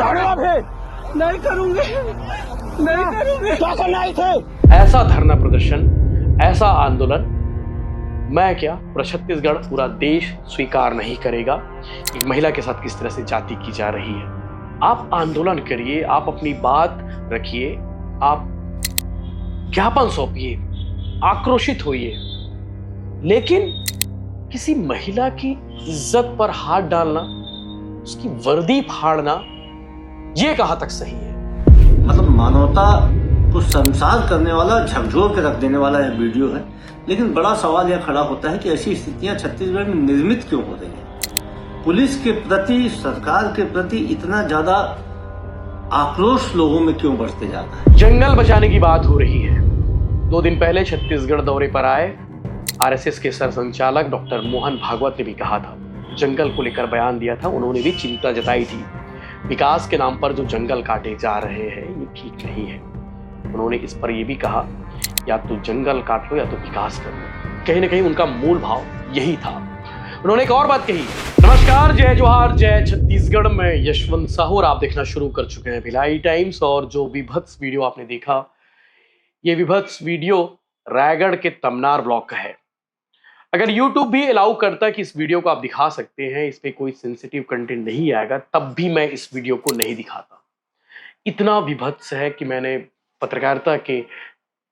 नहीं करूंगे, नहीं करूंगे। क्या करना है थे? ऐसा धरना प्रदर्शन, ऐसा आंदोलन मैं क्या पूरा छत्तीसगढ़, पूरा देश स्वीकार नहीं करेगा। एक महिला के साथ किस तरह से जाति की जा रही है। आप आंदोलन करिए, आप अपनी बात रखिए, आप ज्ञापन सौंपिए, आक्रोशित होइए, लेकिन किसी महिला की इज्जत पर हाथ डालना, उसकी वर्दी फाड़ना, ये कहां तक सही है? मतलब मानवता को शर्मसार करने वाला, झकझोर के रख देने वाला यह वीडियो है। लेकिन बड़ा सवाल यह खड़ा होता है कि ऐसी स्थितियां छत्तीसगढ़ में निर्मित क्यों हो रही है। पुलिस के प्रति, सरकार के प्रति इतना ज्यादा आक्रोश लोगों में क्यों बढ़ते जाता है। जंगल बचाने की बात हो रही है। 2 दिन पहले छत्तीसगढ़ दौरे पर आए आरएसएस के सरसंचालक डॉक्टर मोहन भागवत ने भी कहा था, जंगल को लेकर बयान दिया था। उन्होंने भी चिंता जताई थी, विकास के नाम पर जो जंगल काटे जा रहे हैं ये ठीक नहीं है। उन्होंने इस पर यह भी कहा, या तो जंगल काट लो या तो विकास कर लो। कहीं ना कहीं उनका मूल भाव यही था। उन्होंने एक और बात कही, नमस्कार, जय जोहार, जय छत्तीसगढ़ में यशवंत साहू और आप देखना शुरू कर चुके हैं भिलाई टाइम्स। और जो विभत्स वीडियो आपने देखा, ये विभत्स वीडियो रायगढ़ के तमनार ब्लॉक का है। अगर YouTube भी अलाउ करता कि इस वीडियो को आप दिखा सकते हैं, इस पे कोई सेंसिटिव कंटेंट नहीं आएगा, तब भी मैं इस वीडियो को नहीं दिखाता। इतना विभत्स है कि मैंने पत्रकारिता के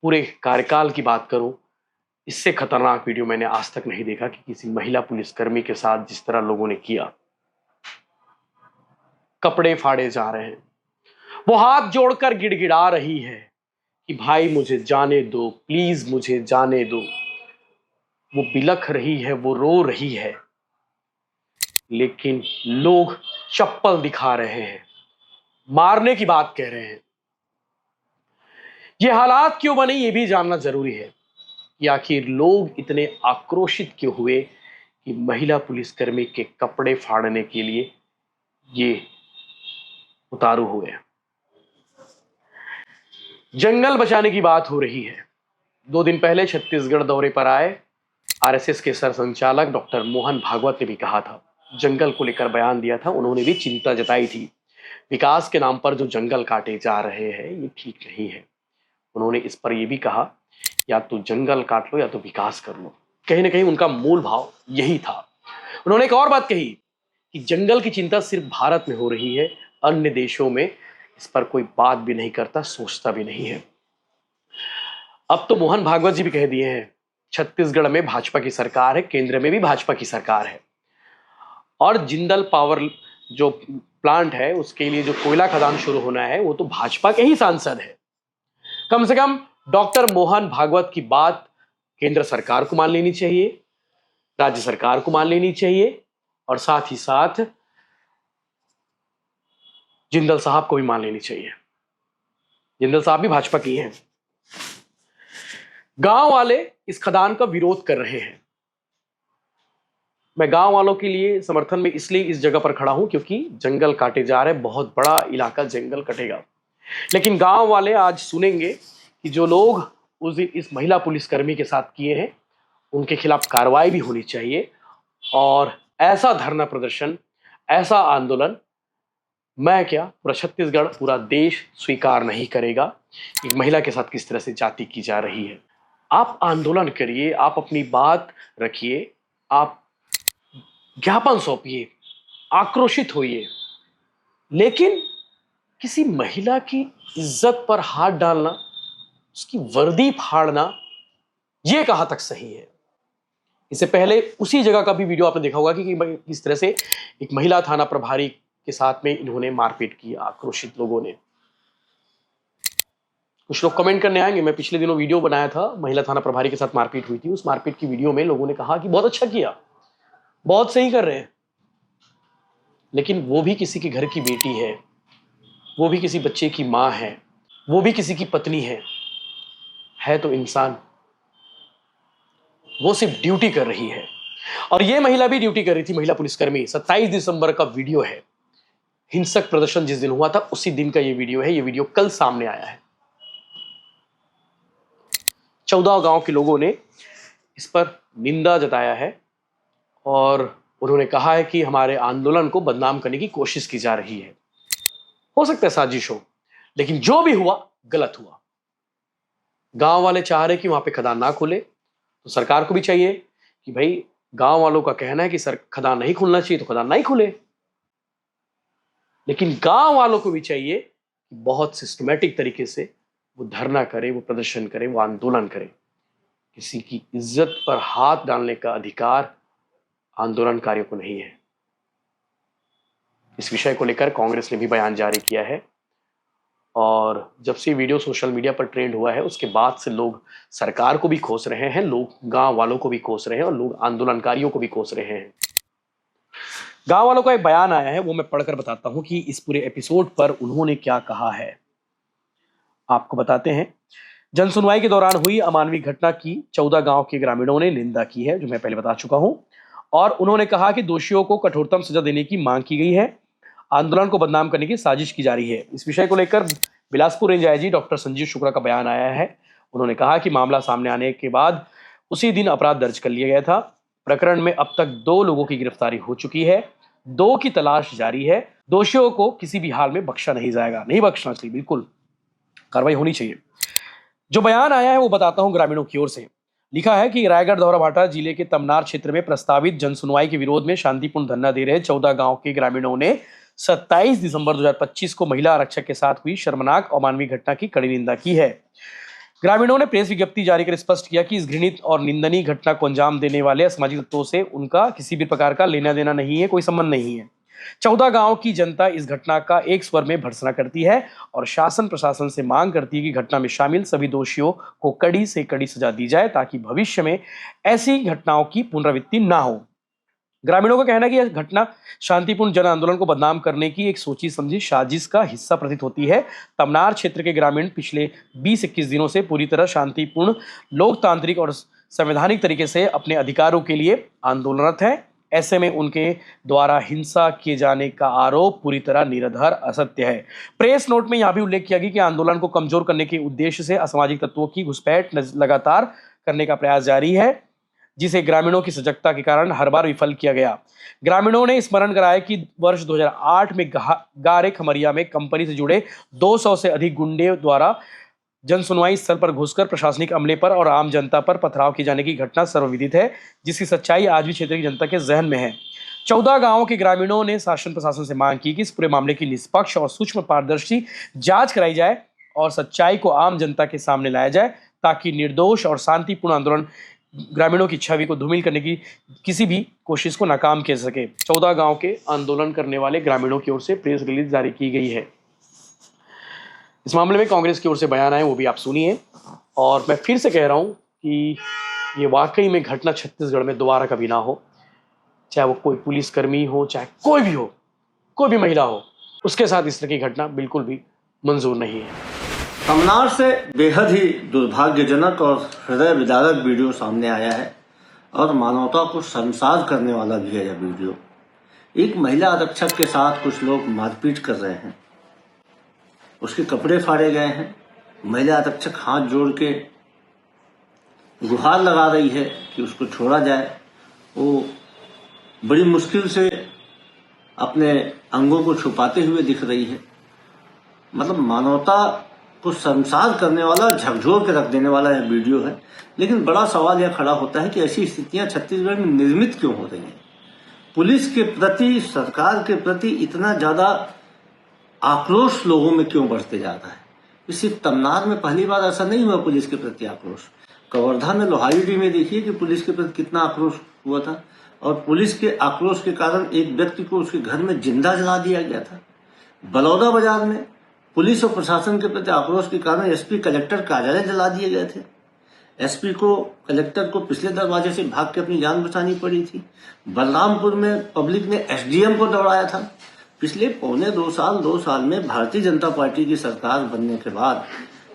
पूरे कार्यकाल की बात करूं, इससे खतरनाक वीडियो मैंने आज तक नहीं देखा कि किसी महिला पुलिसकर्मी के साथ जिस तरह लोगों ने किया। कपड़े फाड़े जा रहे हैं, वो हाथ जोड़कर गिड़गिड़ा रही है कि भाई मुझे जाने दो, प्लीज मुझे जाने दो। वो बिलख रही है, वो रो रही है, लेकिन लोग चप्पल दिखा रहे हैं, मारने की बात कह रहे हैं। ये हालात क्यों बने, ये भी जानना जरूरी है कि आखिर लोग इतने आक्रोशित क्यों हुए कि महिला पुलिसकर्मी के कपड़े फाड़ने के लिए ये उतारू हुए। जंगल बचाने की बात हो रही है। 2 दिन पहले छत्तीसगढ़ दौरे पर आए आरएसएस के सरसंचालक डॉक्टर मोहन भागवत ने भी कहा था, जंगल को लेकर बयान दिया था। उन्होंने भी चिंता जताई थी, विकास के नाम पर जो जंगल काटे जा रहे हैं ये ठीक नहीं है। उन्होंने इस पर यह भी कहा, या तो जंगल काट लो या तो विकास कर लो। कहीं ना कहीं उनका मूल भाव यही था। उन्होंने एक और बात कही कि जंगल की चिंता सिर्फ भारत में हो रही है, अन्य देशों में इस पर कोई बात भी नहीं करता, सोचता भी नहीं है। अब तो मोहन भागवत जी भी कह दिए हैं, छत्तीसगढ़ में भाजपा की सरकार है, केंद्र में भी भाजपा की सरकार है, और जिंदल पावर जो प्लांट है उसके लिए जो कोयला खदान शुरू होना है वो तो भाजपा के ही सांसद है। कम से कम डॉक्टर मोहन भागवत की बात केंद्र सरकार को मान लेनी चाहिए, राज्य सरकार को मान लेनी चाहिए, और साथ ही साथ जिंदल साहब को भी मान लेनी चाहिए। जिंदल साहब भी भाजपा की हैं। गांव वाले इस खदान का विरोध कर रहे हैं। मैं गांव वालों के लिए समर्थन में इसलिए इस जगह पर खड़ा हूं क्योंकि जंगल काटे जा रहे हैं, बहुत बड़ा इलाका जंगल कटेगा। लेकिन गांव वाले आज सुनेंगे कि जो लोग उस दिन इस महिला पुलिसकर्मी के साथ किए हैं उनके खिलाफ कार्रवाई भी होनी चाहिए। और ऐसा धरना प्रदर्शन, ऐसा आंदोलन मैं क्या पूरा छत्तीसगढ़, पूरा देश स्वीकार नहीं करेगा। एक महिला के साथ किस तरह से जाति की जा रही है। आप आंदोलन करिए, आप अपनी बात रखिए, आप ज्ञापन सौंपिए, आक्रोशित होइए, लेकिन किसी महिला की इज्जत पर हाथ डालना, उसकी वर्दी फाड़ना, यह कहां तक सही है। इससे पहले उसी जगह का भी वीडियो आपने देखा होगा कि किस तरह से एक महिला थाना प्रभारी के साथ में इन्होंने मारपीट की, आक्रोशित लोगों ने। कुछ लोग कमेंट करने आएंगे, मैं पिछले दिनों वीडियो बनाया था, महिला थाना प्रभारी के साथ मारपीट हुई थी। उस मारपीट की वीडियो में लोगों ने कहा कि बहुत अच्छा किया, बहुत सही कर रहे हैं, लेकिन वो भी किसी के घर की बेटी है, वो भी किसी बच्चे की मां है, वो भी किसी की पत्नी है तो इंसान। वो सिर्फ ड्यूटी कर रही है, और ये महिला भी ड्यूटी कर रही थी, महिला पुलिसकर्मी। 27 दिसंबर का वीडियो है, हिंसक प्रदर्शन जिस दिन हुआ था उसी दिन का ये वीडियो है। ये वीडियो कल सामने आया है। 14 गांव के लोगों ने इस पर निंदा जताया है और उन्होंने कहा है कि हमारे आंदोलन को बदनाम करने की कोशिश की जा रही है। हो सकता है साजिश हो, लेकिन जो भी हुआ गलत हुआ। गांव वाले चाह रहे कि वहां पे खदान ना खुले, तो सरकार को भी चाहिए कि भाई गांव वालों का कहना है कि सर खदान नहीं खुलना चाहिए तो खदान नहीं खुले, लेकिन गांव वालों को भी चाहिए कि बहुत सिस्टमैटिक तरीके से वो धरना करे, वो प्रदर्शन करे, वो आंदोलन करे। किसी की इज्जत पर हाथ डालने का अधिकार आंदोलनकारियों को नहीं है। इस विषय को लेकर कांग्रेस ने भी बयान जारी किया है, और जब से वीडियो सोशल मीडिया पर ट्रेंड हुआ है उसके बाद से लोग सरकार को भी कोस रहे हैं, लोग गांव वालों को भी कोस रहे हैं और लोग आंदोलनकारियों को भी कोस रहे हैं। गांव वालों का एक बयान आया है, वो मैं पढ़कर बताता हूं कि इस पूरे एपिसोड पर उन्होंने क्या कहा है। आपको बताते हैं। जनसुनवाई के दौरान हुई अमानवीय घटना की 14 गांव के ग्रामीणों ने निंदा की है, जो मैं पहले बता चुका हूं, और उन्होंने कहा कि दोषियों को कठोरतम सजा देने की मांग की गई है। आंदोलन को बदनाम करने की साजिश की जा रही है। इस विषय को लेकर Bilaspur range IG doctor Sanjeev Shukla का बयान आया है। उन्होंने कहा कि मामला सामने आने के बाद उसी दिन अपराध दर्ज कर लिया गया था। प्रकरण में अब तक 2 लोगों की गिरफ्तारी हो चुकी है, 2 की तलाश जारी है। दोषियों को किसी भी हाल में बख्शा नहीं जाएगा, नहीं बख्शना चाहिए, बिल्कुल कार्रवाई होनी चाहिए। जो बयान आया है वो बताता हूं ग्रामीणों की ओर से। लिखा है कि रायगढ़ धौराभाटा जिले के तमनार क्षेत्र में प्रस्तावित जनसुनवाई के विरोध में शांतिपूर्ण धरना दे रहे 14 गांव के ग्रामीणों ने 27 दिसंबर 2025 को महिला आरक्षक के साथ हुई शर्मनाक अमानवीय घटना की कड़ी निंदा की है। ग्रामीणों ने प्रेस विज्ञप्ति जारी कर स्पष्ट किया कि इस घृणित और निंदनीय घटना को अंजाम देने वाले असामाजिक तत्वों से उनका किसी भी प्रकार का लेना देना नहीं है, कोई संबंध नहीं है। 14 गांव की जनता इस घटना का एक स्वर में भर्त्सना करती है और शासन प्रशासन से मांग करती है कि घटना में शामिल सभी दोषियों को कड़ी से कड़ी सजा दी जाए, ताकि भविष्य में ऐसी घटनाओं की पुनरावृत्ति ना हो। ग्रामीणों का कहना है कि यह घटना शांतिपूर्ण जन आंदोलन को बदनाम करने की एक सोची समझी साजिश का हिस्सा प्रतीत होती है। तमनार क्षेत्र के ग्रामीण पिछले 20-21 दिनों से पूरी तरह शांतिपूर्ण, लोकतांत्रिक और संवैधानिक तरीके से अपने अधिकारों के लिए आंदोलनरत है। ऐसे में उनके द्वारा हिंसा किए जाने का आरोप पूरी तरह निराधार, असत्य है। प्रेस नोट में यह भी उल्लेख किया गया कि आंदोलन को कमजोर करने के उद्देश्य से असामाजिक तत्वों की घुसपैठ लगातार करने का प्रयास जारी है, जिसे ग्रामीणों की सजगता के कारण हर बार विफल किया गया। ग्रामीणों ने स्मरण कराया कि वर्ष 2008 में गारे खमरिया में कंपनी से जुड़े 200 से अधिक गुंडे द्वारा जनसुनवाई स्थल पर घुसकर प्रशासनिक अमले पर और आम जनता पर पथराव किए जाने की घटना सर्वविदित है, जिसकी सच्चाई आज भी क्षेत्र की जनता के जहन में है। 14 गांवों के ग्रामीणों ने शासन प्रशासन से मांग की कि इस पूरे मामले की निष्पक्ष और सूक्ष्म पारदर्शी जांच कराई जाए और सच्चाई को आम जनता के सामने लाया जाए, ताकि निर्दोष और शांतिपूर्ण आंदोलन ग्रामीणों की छवि को धूमिल करने की किसी भी कोशिश को नाकाम किया सके। 14 गांव के आंदोलन करने वाले ग्रामीणों की ओर से प्रेस रिलीज जारी की गई है। इस मामले में कांग्रेस की ओर से बयान आए, वो भी आप सुनिए। और मैं फिर से कह रहा हूं कि ये वाकई में घटना छत्तीसगढ़ में दोबारा कभी ना हो, चाहे वो कोई पुलिसकर्मी हो, चाहे कोई भी हो, कोई भी महिला हो, उसके साथ इस तरह की घटना बिल्कुल भी मंजूर नहीं है। तमनार से बेहद ही दुर्भाग्यजनक और हृदय विदारक वीडियो सामने आया है और मानवता को शर्मसार करने वाला भी है यह वीडियो। एक महिला आरक्षक के साथ कुछ लोग मारपीट कर रहे हैं, उसके कपड़े फाड़े गए हैं। महिला आरक्षक हाथ जोड़ के गुहार लगा रही है कि उसको छोड़ा जाए। वो बड़ी मुश्किल से अपने अंगों को छुपाते हुए दिख रही है। मतलब मानवता को शर्मसार करने वाला, झकझोर के रख देने वाला यह वीडियो है। लेकिन बड़ा सवाल यह खड़ा होता है कि ऐसी स्थितियां छत्तीसगढ़ में निर्मित क्यों हो रही हैं। पुलिस के प्रति, सरकार के प्रति इतना ज्यादा आक्रोश लोगों में क्यों बढ़ते जा रहा है। सिर्फ तमनार में पहली बार ऐसा नहीं हुआ पुलिस के प्रति आक्रोश। कवर्धा में, लोहारीडीह में देखिए कि पुलिस के प्रति कितना आक्रोश हुआ था, और पुलिस के आक्रोश के कारण एक व्यक्ति को उसके घर में जिंदा जला दिया गया था। बलौदा बाजार में पुलिस और प्रशासन के प्रति आक्रोश के कारण एसपी, कलेक्टर कार्यालय जला दिए गए थे। एसपी को, कलेक्टर को पिछले दरवाजे से भाग के अपनी जान बचानी पड़ी थी। बलरामपुर में पब्लिक ने एसडीएम को दौड़ाया था। पिछले पौने 2 साल में भारतीय जनता पार्टी की सरकार बनने के बाद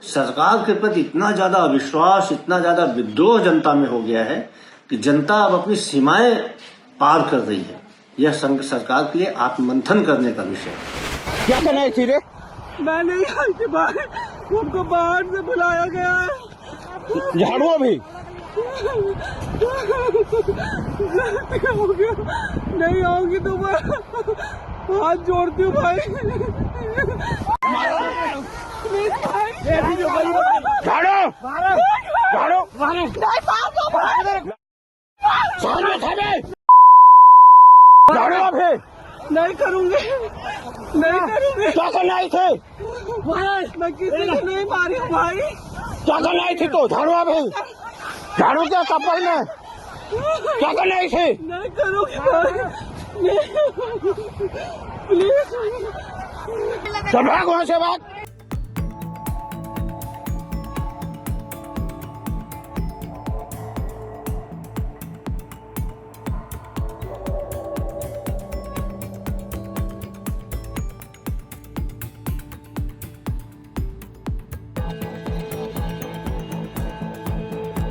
सरकार के प्रति इतना ज्यादा अविश्वास, इतना ज्यादा विद्रोह जनता में हो गया है कि जनता अब अपनी सीमाएं पार कर रही है। यह सरकार के लिए आत्ममंथन करने का विषय है। क्या करना है फिर? मैं नहीं आई थी बाहर, उनको बाहर से बुलाया गया है। झाड़ू अभी नहीं होगी दोबारा। हाथ जोड़ती हूँ भाई, प्लीज भाई। झाड़ो झाड़ो झाड़ो अभी नहीं करूँगी, नहीं करूँगी। क्या करना आई थे? मैं किसी को नहीं मारी हूँ भाई। क्या करना आई थी? तो झाड़ो अभी, झाड़ो क्या चप्पल में? क्या करना आई थी? नहीं करूँगी भाई, प्लीज। चल भाग वहाँ से, भाग।